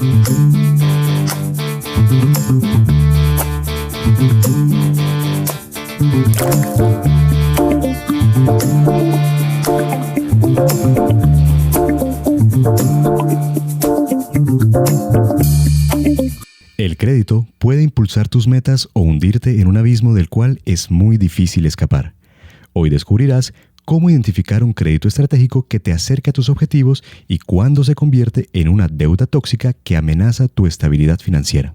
El crédito puede impulsar tus metas o hundirte en un abismo del cual es muy difícil escapar. Hoy descubrirás cómo identificar un crédito estratégico que te acerque a tus objetivos y cuándo se convierte en una deuda tóxica que amenaza tu estabilidad financiera.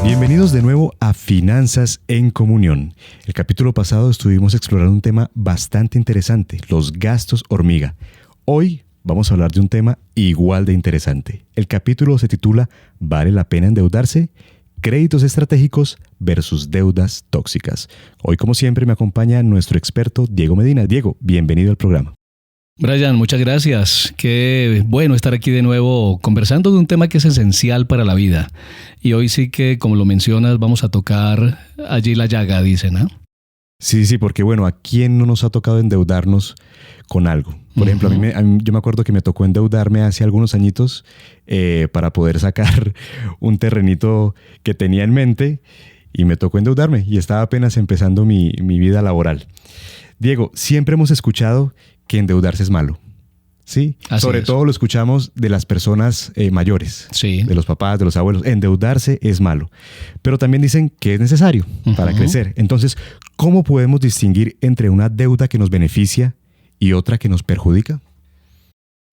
Bienvenidos de nuevo a Finanzas en Comunión. El capítulo pasado estuvimos explorando un tema bastante interesante, los gastos hormiga. Hoy vamos a hablar de un tema igual de interesante. El capítulo se titula ¿Vale la pena endeudarse? Créditos estratégicos versus deudas tóxicas. Hoy, como siempre, me acompaña nuestro experto Diego Medina. Diego, bienvenido al programa. Brian, muchas gracias. Qué bueno estar aquí de nuevo conversando de un tema que es esencial para la vida. Y hoy sí que, como lo mencionas, vamos a tocar allí la llaga, dicen, ¿no? Sí, porque bueno, ¿a quién no nos ha tocado endeudarnos con algo? Por ejemplo, yo me acuerdo que me tocó endeudarme hace algunos añitos para poder sacar un terrenito que tenía en mente y me tocó endeudarme y estaba apenas empezando mi vida laboral. Diego, siempre hemos escuchado que endeudarse es malo, ¿sí? Sobre todo lo escuchamos de las personas mayores, sí, de los papás, de los abuelos. Endeudarse es malo, pero también dicen que es necesario para crecer. Entonces, ¿cómo podemos distinguir entre una deuda que nos beneficia y otra que nos perjudica?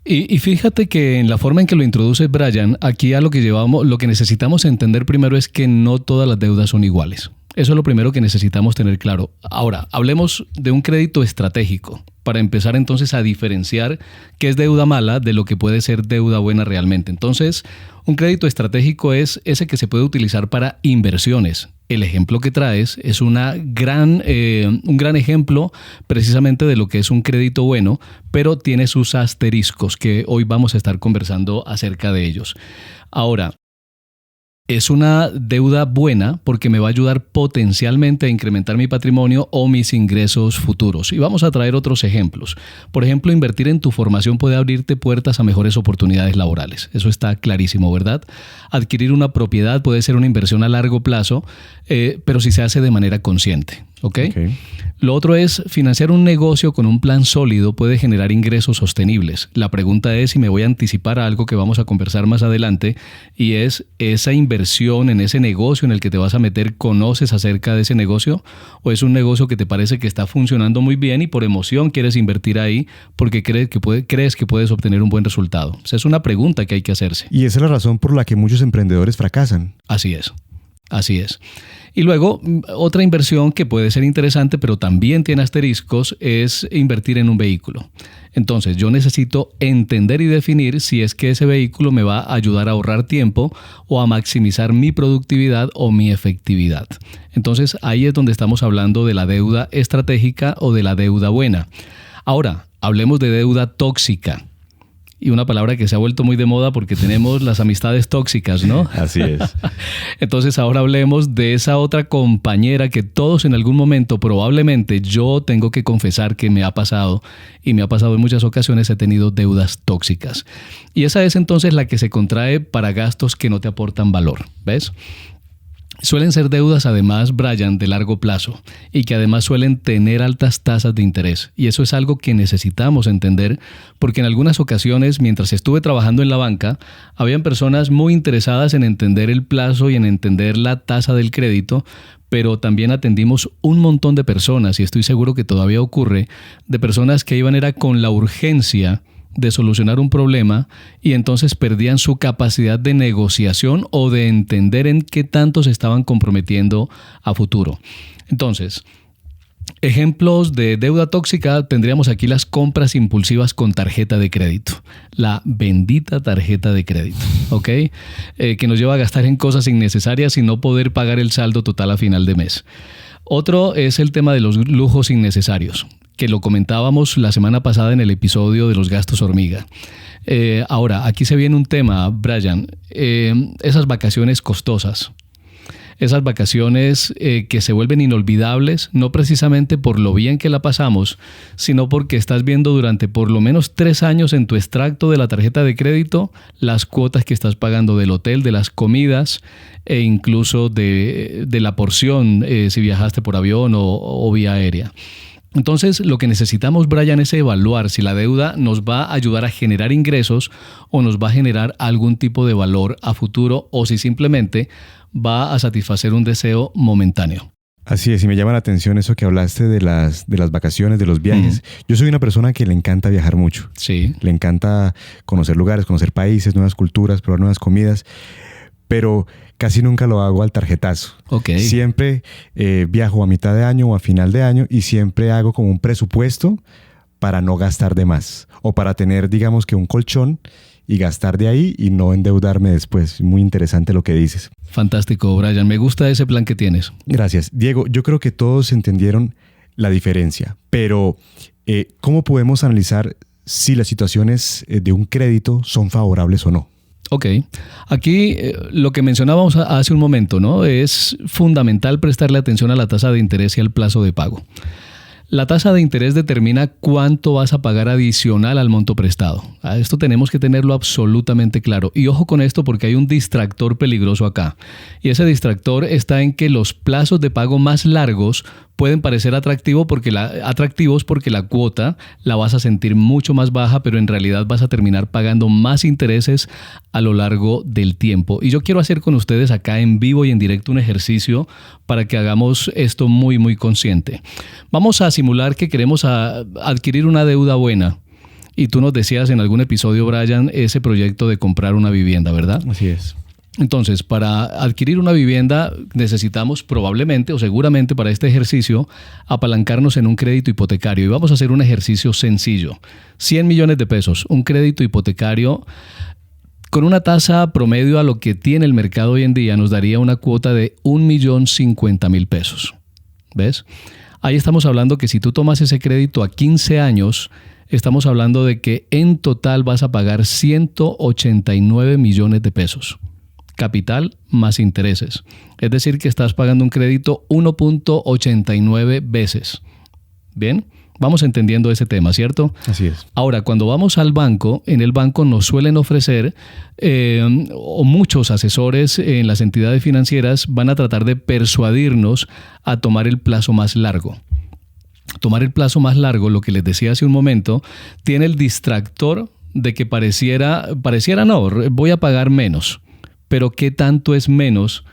Y fíjate que en la forma en que lo introduce Brian, aquí a lo que necesitamos entender primero es que no todas las deudas son iguales. Eso es lo primero que necesitamos tener claro. Ahora, hablemos de un crédito estratégico para empezar entonces a diferenciar qué es deuda mala de lo que puede ser deuda buena realmente. Entonces, un crédito estratégico es ese que se puede utilizar para inversiones. El ejemplo que traes es un gran ejemplo precisamente de lo que es un crédito bueno, pero tiene sus asteriscos que hoy vamos a estar conversando acerca de ellos. Ahora, es una deuda buena porque me va a ayudar potencialmente a incrementar mi patrimonio o mis ingresos futuros. Y vamos a traer otros ejemplos. Por ejemplo, invertir en tu formación puede abrirte puertas a mejores oportunidades laborales. Eso está clarísimo, ¿verdad? Adquirir una propiedad puede ser una inversión a largo plazo, pero si se hace de manera consciente. ¿Okay? Lo otro es financiar un negocio con un plan sólido puede generar ingresos sostenibles. La pregunta es si me voy a anticipar a algo que vamos a conversar más adelante y es esa inversión en ese negocio en el que te vas a meter, ¿conoces acerca de ese negocio? ¿O es un negocio que te parece que está funcionando muy bien y por emoción quieres invertir ahí porque crees que puedes obtener un buen resultado? O sea, es una pregunta que hay que hacerse. Y esa es la razón por la que muchos emprendedores fracasan. Así es. Y luego, otra inversión que puede ser interesante, pero también tiene asteriscos, es invertir en un vehículo. Entonces, yo necesito entender y definir si es que ese vehículo me va a ayudar a ahorrar tiempo o a maximizar mi productividad o mi efectividad. Entonces, ahí es donde estamos hablando de la deuda estratégica o de la deuda buena. Ahora, hablemos de deuda tóxica. Y una palabra que se ha vuelto muy de moda porque tenemos las amistades tóxicas, ¿no? Así es. Entonces ahora hablemos de esa otra compañera que todos en algún momento, probablemente yo tengo que confesar que me ha pasado, y me ha pasado en muchas ocasiones, he tenido deudas tóxicas. Y esa es entonces la que se contrae para gastos que no te aportan valor, ¿ves? Suelen ser deudas además, Brian, de largo plazo y que además suelen tener altas tasas de interés. Y eso es algo que necesitamos entender porque en algunas ocasiones, mientras estuve trabajando en la banca, habían personas muy interesadas en entender el plazo y en entender la tasa del crédito, pero también atendimos un montón de personas, y estoy seguro que todavía ocurre, de personas que iban era con la urgencia de solucionar un problema y entonces perdían su capacidad de negociación o de entender en qué tanto se estaban comprometiendo a futuro. Entonces, ejemplos de deuda tóxica, tendríamos aquí las compras impulsivas con tarjeta de crédito. La bendita tarjeta de crédito, ¿ok? Que nos lleva a gastar en cosas innecesarias y no poder pagar el saldo total a final de mes. Otro es el tema de los lujos innecesarios, que lo comentábamos la semana pasada en el episodio de los gastos hormiga. Ahora, aquí se viene un tema, Brian, esas vacaciones costosas. esas vacaciones que se vuelven inolvidables, no precisamente por lo bien que la pasamos, sino porque estás viendo durante por lo menos 3 años en tu extracto de la tarjeta de crédito las cuotas que estás pagando del hotel, de las comidas e incluso de la porción si viajaste por avión o vía aérea. Entonces, lo que necesitamos, Brian, es evaluar si la deuda nos va a ayudar a generar ingresos o nos va a generar algún tipo de valor a futuro o si simplemente va a satisfacer un deseo momentáneo. Así es, y me llama la atención eso que hablaste de las vacaciones, de los viajes. Yo soy una persona que le encanta viajar mucho. Sí. Le encanta conocer lugares, conocer países, nuevas culturas, probar nuevas comidas, pero casi nunca lo hago al tarjetazo. Okay. Siempre viajo a mitad de año o a final de año y siempre hago como un presupuesto para no gastar de más o para tener, digamos que un colchón y gastar de ahí y no endeudarme después. Muy interesante lo que dices. Fantástico, Brian. Me gusta ese plan que tienes. Gracias. Diego, yo creo que todos entendieron la diferencia, pero ¿cómo podemos analizar si las situaciones de un crédito son favorables o no? Ok, aquí lo que mencionábamos hace un momento, ¿no? Es fundamental prestarle atención a la tasa de interés y al plazo de pago. La tasa de interés determina cuánto vas a pagar adicional al monto prestado. Esto tenemos que tenerlo absolutamente claro. Y ojo con esto porque hay un distractor peligroso acá. Y ese distractor está en que los plazos de pago más largos pueden parecer atractivos porque la cuota la vas a sentir mucho más baja, pero en realidad vas a terminar pagando más intereses a lo largo del tiempo. Y yo quiero hacer con ustedes acá en vivo y en directo un ejercicio para que hagamos esto muy, muy consciente. Vamos a simular que queremos adquirir una deuda buena. Y tú nos decías en algún episodio, Brian, ese proyecto de comprar una vivienda, ¿verdad? Así es. Entonces, para adquirir una vivienda necesitamos probablemente o seguramente para este ejercicio apalancarnos en un crédito hipotecario. Y vamos a hacer un ejercicio sencillo. 100 millones de pesos, un crédito hipotecario con una tasa promedio a lo que tiene el mercado hoy en día nos daría una cuota de 1.050.000 pesos. ¿Ves? Ahí estamos hablando que si tú tomas ese crédito a 15 años, estamos hablando de que en total vas a pagar 189 millones de pesos. Capital más intereses. Es decir, que estás pagando un crédito 1.89 veces. ¿Bien? Vamos entendiendo ese tema, ¿cierto? Así es. Ahora, cuando vamos al banco, en el banco nos suelen ofrecer, o muchos asesores en las entidades financieras van a tratar de persuadirnos a tomar el plazo más largo. Tomar el plazo más largo, lo que les decía hace un momento, tiene el distractor de que pareciera no, voy a pagar menos. Pero ¿qué tanto es menos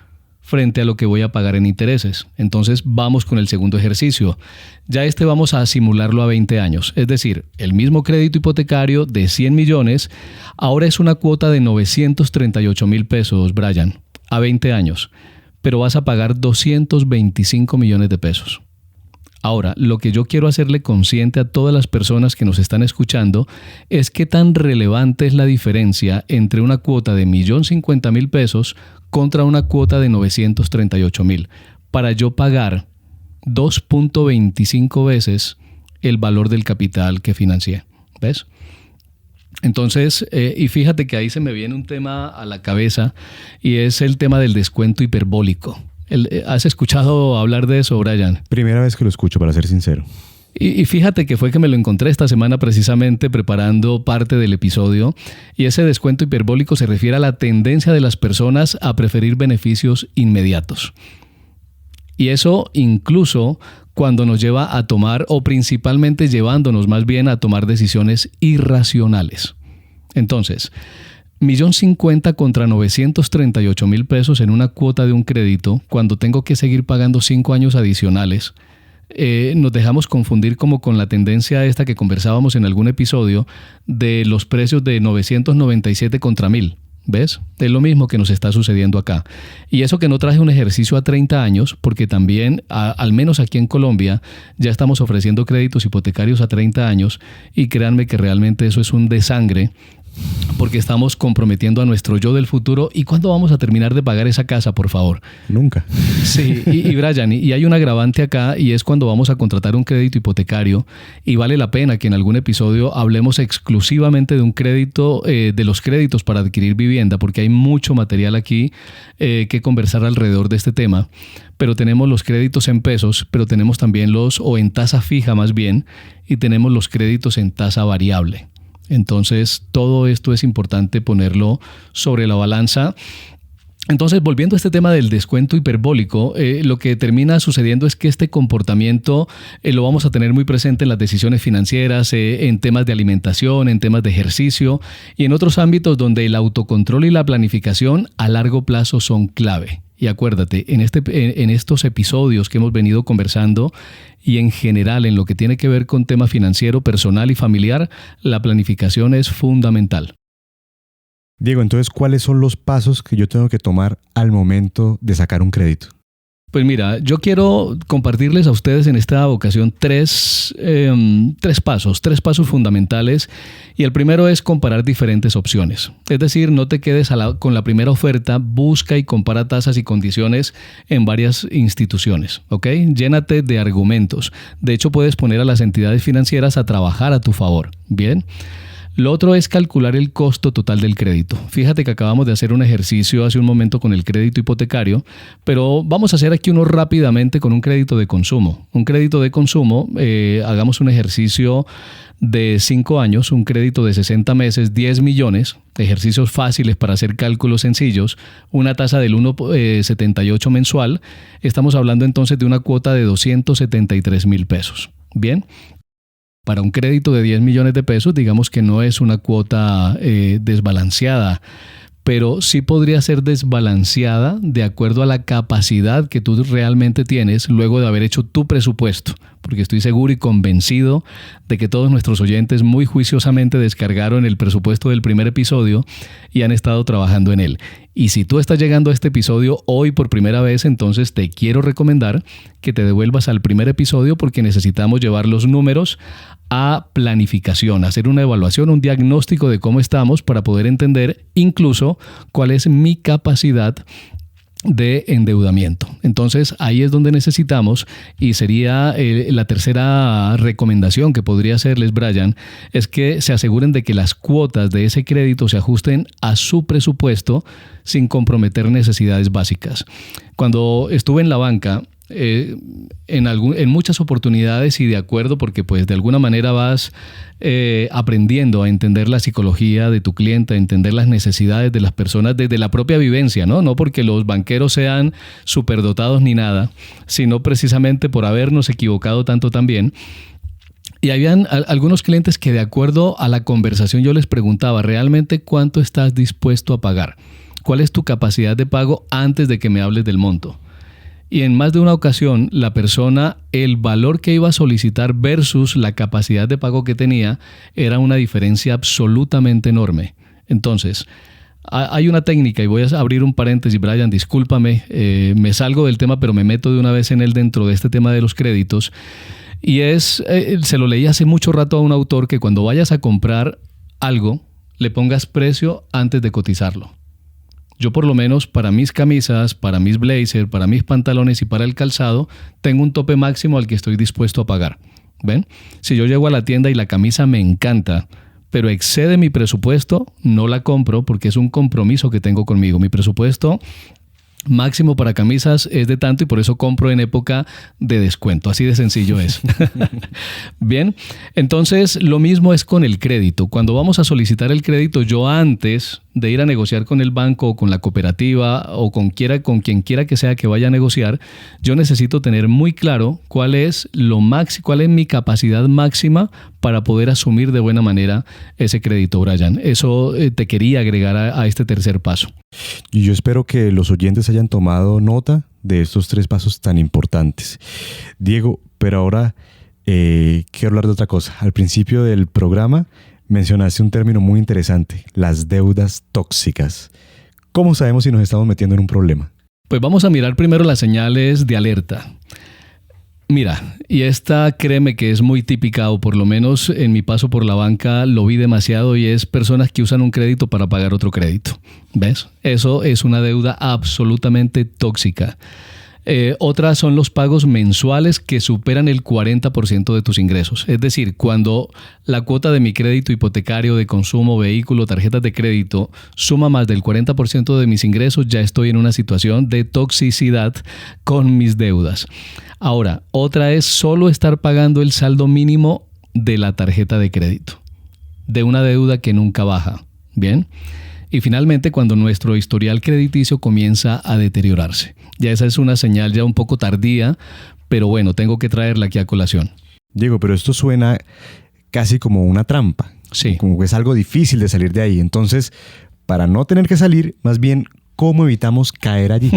frente a lo que voy a pagar en intereses? Entonces vamos con el segundo ejercicio. Ya vamos a simularlo a 20 años. Es decir, el mismo crédito hipotecario de 100 millones, ahora es una cuota de 938.000 pesos, Brian, a 20 años. Pero vas a pagar 225 millones de pesos. Ahora, lo que yo quiero hacerle consciente a todas las personas que nos están escuchando es qué tan relevante es la diferencia entre una cuota de 1.050.000 pesos contra una cuota de 938.000 para yo pagar 2.25 veces el valor del capital que financié. ¿Ves? Entonces, y fíjate que ahí se me viene un tema a la cabeza y es el tema del descuento hiperbólico. ¿Has escuchado hablar de eso, Brian? Primera vez que lo escucho, para ser sincero. Y fíjate que fue que me lo encontré esta semana precisamente preparando parte del episodio. Y ese descuento hiperbólico se refiere a la tendencia de las personas a preferir beneficios inmediatos. Y eso incluso cuando nos lleva a tomar, o principalmente llevándonos más bien a tomar decisiones irracionales. Entonces, 1.050.000 contra 938.000 pesos en una cuota de un crédito, cuando tengo que seguir pagando 5 años adicionales, nos dejamos confundir como con la tendencia esta que conversábamos en algún episodio de los precios de 997 contra 1.000. ¿Ves? Es lo mismo que nos está sucediendo acá. Y eso que no traje un ejercicio a 30 años, porque también, al menos aquí en Colombia, ya estamos ofreciendo créditos hipotecarios a 30 años y créanme que realmente eso es un desangre porque estamos comprometiendo a nuestro yo del futuro. ¿Y cuándo vamos a terminar de pagar esa casa, por favor? Nunca. Sí, y Brian, y hay un agravante acá, y es cuando vamos a contratar un crédito hipotecario, y vale la pena que en algún episodio hablemos exclusivamente de un crédito, de los créditos para adquirir vivienda, porque hay mucho material aquí que conversar alrededor de este tema. Pero tenemos los créditos en pesos, pero tenemos también o en tasa fija más bien, y tenemos los créditos en tasa variable. Entonces, todo esto es importante ponerlo sobre la balanza. Entonces, volviendo a este tema del descuento hiperbólico, lo que termina sucediendo es que este comportamiento lo vamos a tener muy presente en las decisiones financieras, en temas de alimentación, en temas de ejercicio y en otros ámbitos donde el autocontrol y la planificación a largo plazo son clave. Y acuérdate, en estos episodios que hemos venido conversando y en general en lo que tiene que ver con tema financiero, personal y familiar, la planificación es fundamental. Diego, entonces, ¿cuáles son los pasos que yo tengo que tomar al momento de sacar un crédito? Pues mira, yo quiero compartirles a ustedes en esta ocasión tres pasos fundamentales. Y el primero es comparar diferentes opciones. Es decir, no te quedes con la primera oferta, busca y compara tasas y condiciones en varias instituciones, ¿ok? Llénate de argumentos. De hecho, puedes poner a las entidades financieras a trabajar a tu favor, ¿bien? Lo otro es calcular el costo total del crédito. Fíjate que acabamos de hacer un ejercicio hace un momento con el crédito hipotecario, pero vamos a hacer aquí uno rápidamente con un crédito de consumo. Un crédito de consumo, hagamos un ejercicio de 5 años, un crédito de 60 meses, 10 millones, ejercicios fáciles para hacer cálculos sencillos, una tasa del 1,78 mensual. Estamos hablando entonces de una cuota de 273,000 pesos. Bien. Para un crédito de 10 millones de pesos, digamos que no es una cuota desbalanceada, pero sí podría ser desbalanceada de acuerdo a la capacidad que tú realmente tienes luego de haber hecho tu presupuesto, porque estoy seguro y convencido de que todos nuestros oyentes muy juiciosamente descargaron el presupuesto del primer episodio y han estado trabajando en él. Y si tú estás llegando a este episodio hoy por primera vez, entonces te quiero recomendar que te devuelvas al primer episodio porque necesitamos llevar los números a planificación, hacer una evaluación, un diagnóstico de cómo estamos para poder entender incluso cuál es mi capacidad de endeudamiento. Entonces ahí es donde necesitamos, y sería la tercera recomendación que podría hacerles, Brian, es que se aseguren de que las cuotas de ese crédito se ajusten a su presupuesto sin comprometer necesidades básicas. Cuando estuve en la banca, en muchas oportunidades y de acuerdo porque pues de alguna manera vas aprendiendo a entender la psicología de tu cliente, a entender las necesidades de las personas desde la propia vivencia, no porque los banqueros sean superdotados ni nada, sino precisamente por habernos equivocado tanto también. Y habían algunos clientes que de acuerdo a la conversación yo les preguntaba, ¿realmente cuánto estás dispuesto a pagar? ¿Cuál es tu capacidad de pago antes de que me hables del monto? Y en más de una ocasión, la persona, el valor que iba a solicitar versus la capacidad de pago que tenía, era una diferencia absolutamente enorme. Entonces, hay una técnica, y voy a abrir un paréntesis, Brian, discúlpame, me salgo del tema, pero me meto de una vez en él dentro de este tema de los créditos. Y se lo leí hace mucho rato a un autor, que cuando vayas a comprar algo, le pongas precio antes de cotizarlo. Yo por lo menos para mis camisas, para mis blazers, para mis pantalones y para el calzado, tengo un tope máximo al que estoy dispuesto a pagar. ¿Ven? Si yo llego a la tienda y la camisa me encanta, pero excede mi presupuesto, no la compro porque es un compromiso que tengo conmigo. Mi presupuesto máximo para camisas es de tanto y por eso compro en época de descuento. Así de sencillo es. Bien, entonces lo mismo es con el crédito. Cuando vamos a solicitar el crédito, yo antes de ir a negociar con el banco o con la cooperativa o con quien quiera que sea que vaya a negociar, yo necesito tener muy claro cuál es mi capacidad máxima para poder asumir de buena manera ese crédito, Brian. Eso te quería agregar a este tercer paso. Y yo espero que los oyentes hayan tomado nota de estos 3 pasos tan importantes. Diego, pero ahora quiero hablar de otra cosa. Al principio del programa mencionaste un término muy interesante, las deudas tóxicas. ¿Cómo sabemos si nos estamos metiendo en un problema? Pues vamos a mirar primero las señales de alerta. Mira, y esta créeme que es muy típica, o por lo menos en mi paso por la banca lo vi demasiado, y es personas que usan un crédito para pagar otro crédito. ¿Ves? Eso es una deuda absolutamente tóxica. Otras son los pagos mensuales que superan el 40% de tus ingresos. Es decir, cuando la cuota de mi crédito hipotecario, de consumo, vehículo, tarjetas de crédito suma más del 40% de mis ingresos, ya estoy en una situación de toxicidad con mis deudas. Ahora, otra es solo estar pagando el saldo mínimo de la tarjeta de crédito, de una deuda que nunca baja. ¿Bien? Y finalmente, cuando nuestro historial crediticio comienza a deteriorarse. Ya esa es una señal ya un poco tardía, pero bueno, tengo que traerla aquí a colación. Diego, pero esto suena casi como una trampa. Sí. Como que es algo difícil de salir de ahí. Entonces, para no tener que salir, más bien, ¿cómo evitamos caer allí?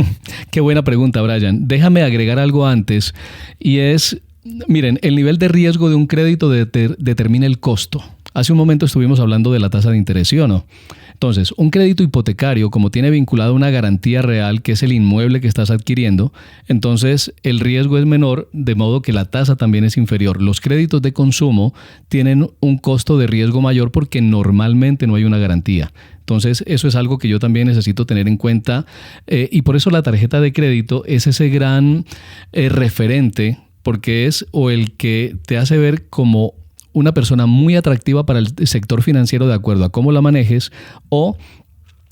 Qué buena pregunta, Brian. Déjame agregar algo antes, y es, miren, el nivel de riesgo de un crédito determina el costo. Hace un momento estuvimos hablando de la tasa de interés, ¿sí o no? Entonces, un crédito hipotecario, como tiene vinculado una garantía real, que es el inmueble que estás adquiriendo, entonces el riesgo es menor, de modo que la tasa también es inferior. Los créditos de consumo tienen un costo de riesgo mayor porque normalmente no hay una garantía. Entonces, eso es algo que yo también necesito tener en cuenta, y por eso la tarjeta de crédito es ese gran referente, porque es o el que te hace ver como una persona muy atractiva para el sector financiero de acuerdo a cómo la manejes, o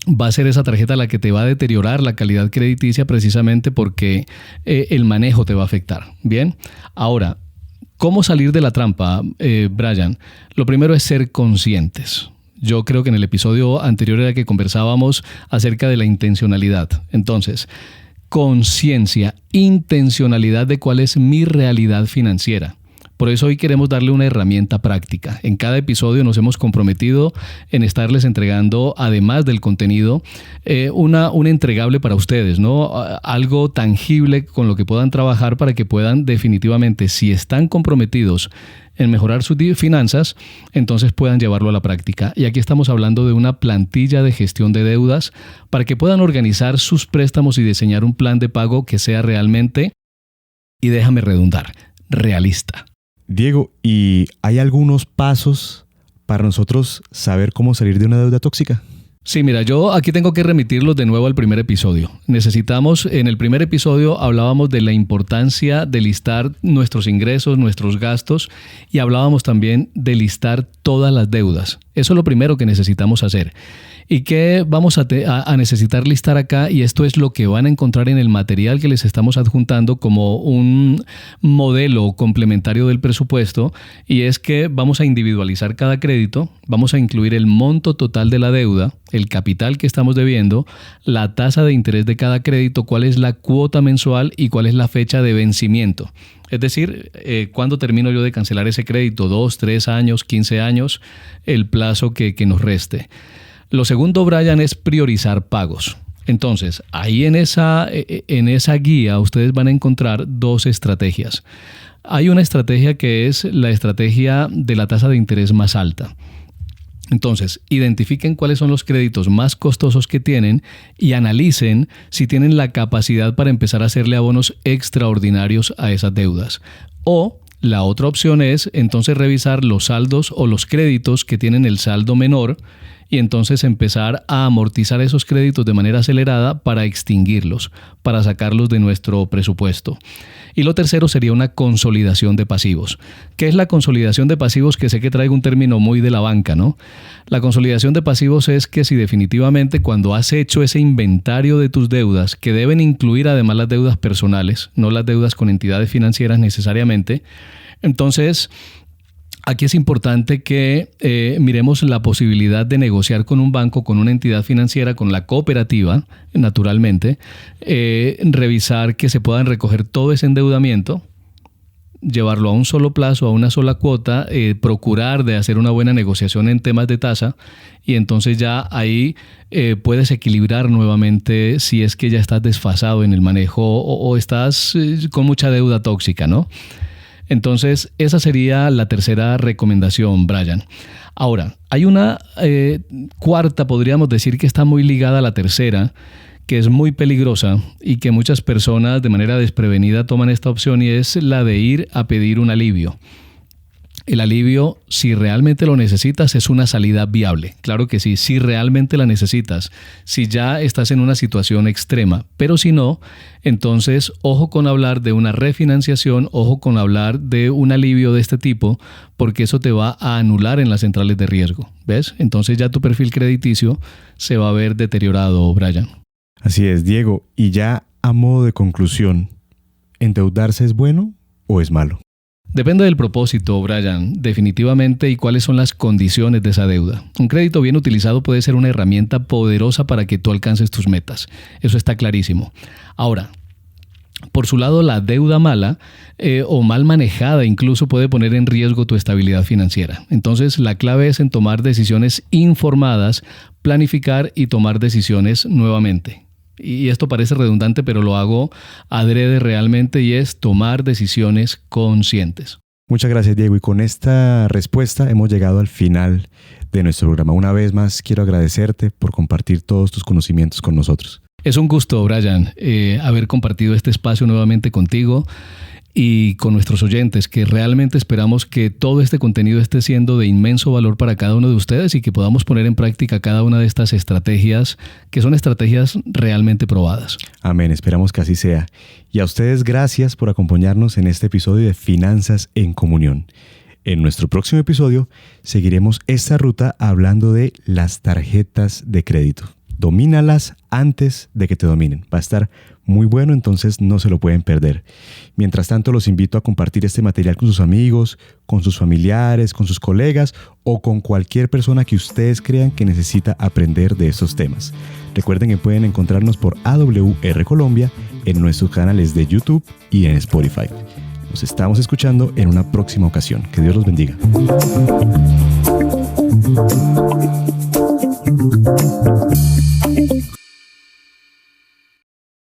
va a ser esa tarjeta la que te va a deteriorar la calidad crediticia precisamente porque el manejo te va a afectar. Bien, ahora, ¿cómo salir de la trampa, Brian? Lo primero es ser conscientes. Yo creo que en el episodio anterior era que conversábamos acerca de la intencionalidad. Entonces, conciencia, intencionalidad de cuál es mi realidad financiera. Por eso hoy queremos darle una herramienta práctica. En cada episodio nos hemos comprometido en estarles entregando, además del contenido, un entregable para ustedes, ¿no? Algo tangible con lo que puedan trabajar para que puedan definitivamente, si están comprometidos en mejorar sus finanzas, entonces puedan llevarlo a la práctica. Y aquí estamos hablando de una plantilla de gestión de deudas para que puedan organizar sus préstamos y diseñar un plan de pago que sea realmente, y déjame redundar, realista. Diego, ¿y hay algunos pasos para nosotros saber cómo salir de una deuda tóxica? Sí, mira, yo aquí tengo que remitirlos de nuevo al primer episodio. En el primer episodio hablábamos de la importancia de listar nuestros ingresos, nuestros gastos, y hablábamos también de listar todas las deudas. Eso es lo primero que necesitamos hacer. ¿Y qué vamos a necesitar listar acá? Y esto es lo que van a encontrar en el material que les estamos adjuntando como un modelo complementario del presupuesto, y es que vamos a individualizar cada crédito, vamos a incluir el monto total de la deuda, el capital que estamos debiendo, la tasa de interés de cada crédito, cuál es la cuota mensual y cuál es la fecha de vencimiento. Es decir, ¿cuándo termino yo de cancelar ese crédito? 2, 3 años, 15 años, el plazo que nos reste. Lo segundo, Brian, es priorizar pagos. Entonces, ahí en esa guía ustedes van a encontrar dos estrategias. Hay una estrategia que es la estrategia de la tasa de interés más alta. Entonces, identifiquen cuáles son los créditos más costosos que tienen y analicen si tienen la capacidad para empezar a hacerle abonos extraordinarios a esas deudas. O la otra opción es entonces revisar los saldos o los créditos que tienen el saldo menor, y entonces empezar a amortizar esos créditos de manera acelerada para extinguirlos, para sacarlos de nuestro presupuesto. Y lo tercero sería una consolidación de pasivos. ¿Qué es la consolidación de pasivos? Que sé que traigo un término muy de la banca, ¿no? La consolidación de pasivos es que si definitivamente cuando has hecho ese inventario de tus deudas, que deben incluir además las deudas personales, no las deudas con entidades financieras necesariamente, entonces aquí es importante que miremos la posibilidad de negociar con un banco, con una entidad financiera, con la cooperativa, naturalmente, revisar que se puedan recoger todo ese endeudamiento, llevarlo a un solo plazo, a una sola cuota, procurar de hacer una buena negociación en temas de tasa, y entonces ya ahí puedes equilibrar nuevamente si es que ya estás desfasado en el manejo o estás con mucha deuda tóxica, ¿no? Entonces, esa sería la tercera recomendación, Brian. Ahora, hay una cuarta, podríamos decir que está muy ligada a la tercera, que es muy peligrosa y que muchas personas de manera desprevenida toman esta opción, y es la de ir a pedir un alivio. El alivio, si realmente lo necesitas, es una salida viable. Claro que sí, si realmente la necesitas, si ya estás en una situación extrema. Pero si no, entonces ojo con hablar de una refinanciación, ojo con hablar de un alivio de este tipo, porque eso te va a anular en las centrales de riesgo. ¿Ves? Entonces ya tu perfil crediticio se va a ver deteriorado, Brian. Así es, Diego. Y ya a modo de conclusión, ¿endeudarse es bueno o es malo? Depende del propósito, Brian, definitivamente, y cuáles son las condiciones de esa deuda. Un crédito bien utilizado puede ser una herramienta poderosa para que tú alcances tus metas. Eso está clarísimo. Ahora, por su lado, la deuda mala o mal manejada incluso puede poner en riesgo tu estabilidad financiera. Entonces, la clave es en tomar decisiones informadas, planificar y tomar decisiones nuevamente. Y esto parece redundante, pero lo hago adrede realmente, y es tomar decisiones conscientes. Muchas gracias, Diego. Y con esta respuesta hemos llegado al final de nuestro programa. Una vez más, quiero agradecerte por compartir todos tus conocimientos con nosotros. Es un gusto, Brian, haber compartido este espacio nuevamente contigo y con nuestros oyentes, que realmente esperamos que todo este contenido esté siendo de inmenso valor para cada uno de ustedes y que podamos poner en práctica cada una de estas estrategias, que son estrategias realmente probadas. Amén, esperamos que así sea. Y a ustedes, gracias por acompañarnos en este episodio de Finanzas en Comunión. En nuestro próximo episodio seguiremos esta ruta hablando de las tarjetas de crédito. Domínalas antes de que te dominen. Va a estar muy bueno, entonces no se lo pueden perder. Mientras tanto, los invito a compartir este material con sus amigos, con sus familiares, con sus colegas o con cualquier persona que ustedes crean que necesita aprender de estos temas. Recuerden que pueden encontrarnos por AWR Colombia en nuestros canales de YouTube y en Spotify. Nos estamos escuchando en una próxima ocasión. Que Dios los bendiga.